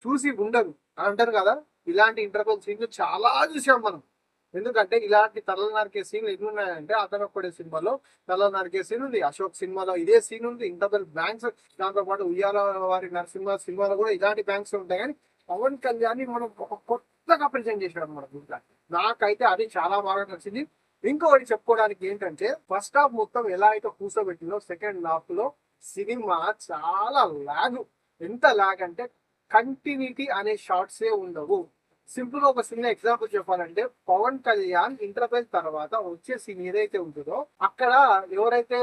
చూసి ఉండదు అంటారు కదా. ఇలాంటి ఇంటర్వెల్ సీన్లు చాలా చూసాం మనం. ఎందుకంటే ఇలాంటి తలలు నరికే సీన్లు ఎన్ని ఉన్నాయంటే అతను ఒక్కడే సినిమాలో తలలు నరికే సీన్ ఉంది, అశోక్ సినిమాలో ఇదే సీన్ ఉంది, ఇంటర్వెల్ బ్యాంక్స్, దాంతో పాటు ఉయ్యాల వారి నరసింహ సినిమాలో కూడా ఇలాంటి బ్యాంక్స్ ఉంటాయి. కానీ పవన్ కళ్యాణ్ మనం ఒక కొత్తగా ప్రెజెంట్ చేశాడు అనమాట దీంట్లో. నాకైతే అది చాలా బాగా నచ్చింది. ఇంకొకటి చెప్పుకోవడానికి ఏంటంటే ఫస్ట్ హాఫ్ మొత్తం ఎలా అయితే కూర్చోబెట్టిందో సెకండ్ హాఫ్ లో సినిమా చాలా లాగ్. ఎంత లాగ్ అంటే కంటిన్యూటీ అనే షార్ట్సే ఉండవు. సింపుల్ గా ఒక చిన్న ఎగ్జాంపుల్ చెప్పాలంటే పవన్ కళ్యాణ్ ఇంటర్వెల్ తర్వాత వచ్చే సీన్ ఏదైతే ఉంటుందో అక్కడ ఎవరైతే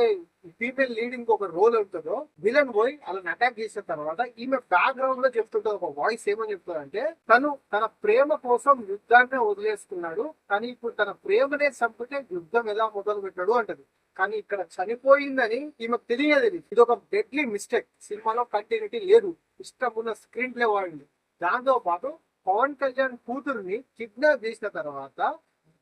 ఫీమేల్ లీడ్ ఇంకొక రోల్ ఉంటుందో విలన్ పోయి అలా అటాక్ చేసిన తర్వాత ఈమె బ్యాక్గ్రౌండ్ లో చెప్తుంటది ఒక వాయిస్. ఏమని చెప్తుందంటే తను తన ప్రేమ కోసం యుద్ధాన్ని వదిలేసుకున్నాడు, కానీ ఇప్పుడు తన ప్రేమనే చంపితే యుద్ధం ఎలా మొదలు పెట్టాడు అంటది. కానీ ఇక్కడ చనిపోయిందని ఈమెకు తెలియదు. ఇది ఒక డెడ్లీ మిస్టేక్. సినిమాలో కంటిన్యూటీ లేదు, ఇష్టం ఉన్న స్క్రీన్ ప్లే వాడింది. దాంతో పాటు పవన్ కళ్యాణ్ కూతురుని కిడ్నాప్ చేసిన తర్వాత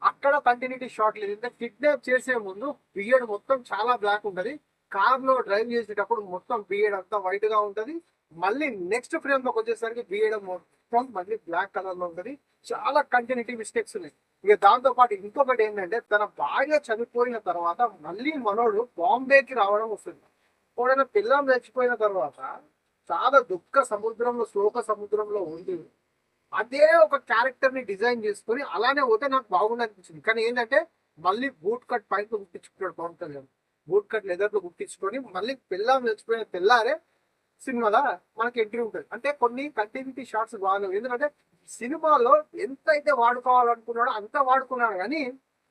అక్కడ కంటిన్యూటీ షాట్ లేదు. ఎందుకంటే కిడ్నాప్ చేసే ముందు బియర్డ్ మొత్తం చాలా బ్లాక్ ఉంటది, కార్ లో డ్రైవ్ చేసేటప్పుడు మొత్తం బియర్డ్ అంతా వైట్ గా ఉంటది. మళ్ళీ నెక్స్ట్ ఫ్రేమ్ లోకి వచ్చేసరికి బియర్డ్ మొత్తం మళ్ళీ బ్లాక్ కలర్ లో ఉంటది. చాలా కంటిన్యూటీ మిస్టేక్స్ ఉన్నాయి. ఇక దాంతో పాటు ఇంకొకటి ఏంటంటే తన భార్య చనిపోయిన తర్వాత మళ్ళీ మనోడు బాంబేకి రావడం వస్తుంది. ఎప్పుడైనా పిల్లం చచ్చిపోయిన తర్వాత చాలా దుఃఖ సముద్రంలో శోక సముద్రంలో ఉండి అదే ఒక క్యారెక్టర్ ని డిజైన్ చేసుకొని అలానే పోతే నాకు బాగుంది అనిపించింది. కానీ ఏంటంటే మళ్ళీ బూట్ కట్ పైన గుర్తించుకున్నాడు Pawan Kalyan. Boot cut leather లో గుర్తించుకొని మళ్ళీ పిల్లం చచ్చిపోయిన తెల్లారే సినిమాలో మనకి ఎంట్రీ ఉంటుంది. అంటే కొన్ని కంటిన్యూటీ షార్ట్స్ బాగాలేవు. ఎందుకంటే సినిమాలో ఎంత అయితే వాడుకోవాలనుకున్నాడో అంత వాడుకున్నాడు, కానీ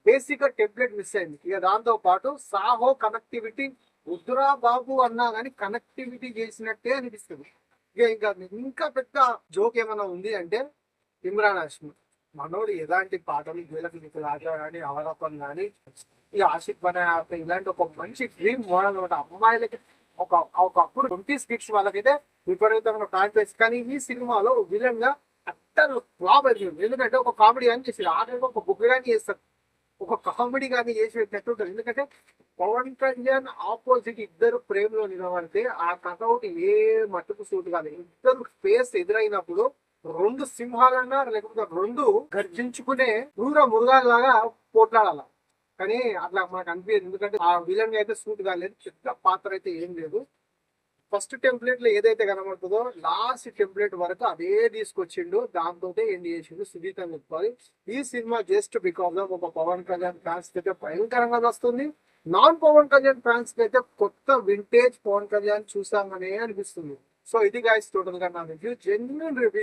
బేసిక్ గా టెంప్లెట్ మిస్ అయింది. ఇక దాంతో పాటు సాహో కనెక్టివిటీ ఉద్దురా బాబు అన్నా కానీ కనెక్టివిటీ చేసినట్టే అనిపిస్తుంది. ఇంకా ఇంకా పెద్ద జోక్ ఏమైనా ఉంది అంటే ఇమ్రాన్ హాష్మి మనోడు ఎలాంటి పాటలు వీళ్ళకి రాజా కానీ అవరపం కానీ ఈ ఆషిక్ బనే ఇలాంటి ఒక మంచి డ్రీమ్ మోడల్ అనమాట అమ్మాయిలకి. ఒకప్పుడు 20s కిడ్స్ వాళ్ళకైతే విపరీతమైన ఫ్యాన్ బేస్. కానీ ఈ సినిమాలో విలన్ గా అట్టర్ ఫ్లాప్ అయిపోయింది. ఎందుకంటే ఒక కామెడీ అని చేసి ఆఖరికి ఒక బుక్ కానీ చేస్తారు, ఒక కామెడీ కానీ చేసి పెట్టినట్టుంటారు. ఎందుకంటే పవన్ కళ్యాణ్ ఆపోజిట్ ఇద్దరు ప్రేమలో నిలబడితే ఆ కటౌట్ ఏ మట్టుకు సూట్ కాదు. ఇద్దరు ఫేస్ ఎదురైనప్పుడు రెండు సింహాలన్నా లేకపోతే రెండు గర్జించుకునే క్రూర మృగాలాగా పోట్లాడాల. కానీ అట్లా మనకు అనిపించదు. ఎందుకంటే ఆ విలన్ అయితే సూట్ కాలేదు, పెద్ద పాత్ర అయితే ఏం లేదు. ఫస్ట్ టెంప్లెట్ లో ఏదైతే కనబడుతుందో లాస్ట్ టెంప్లెట్ వరకు అదే తీసుకొచ్చిండు, దాంతో ఎండ్ చేసిండు సుజీత్ అని చెప్పుకోవాలి. ఈ సినిమా జస్ట్ బికాస్ ఆఫ్ ఒక పవన్ కళ్యాణ్ ఫ్యాన్స్ అయితే భయంకరంగా వస్తుంది. నాన్ పవన్ కళ్యాణ్ ఫ్యాన్స్ కి అయితే కొత్త వింటేజ్ పవన్ కళ్యాణ్ చూసామనే అనిపిస్తుంది. సో ఇది గైస్ టోటల్ గా నా రివ్యూ, జెన్యున్ రివ్యూ.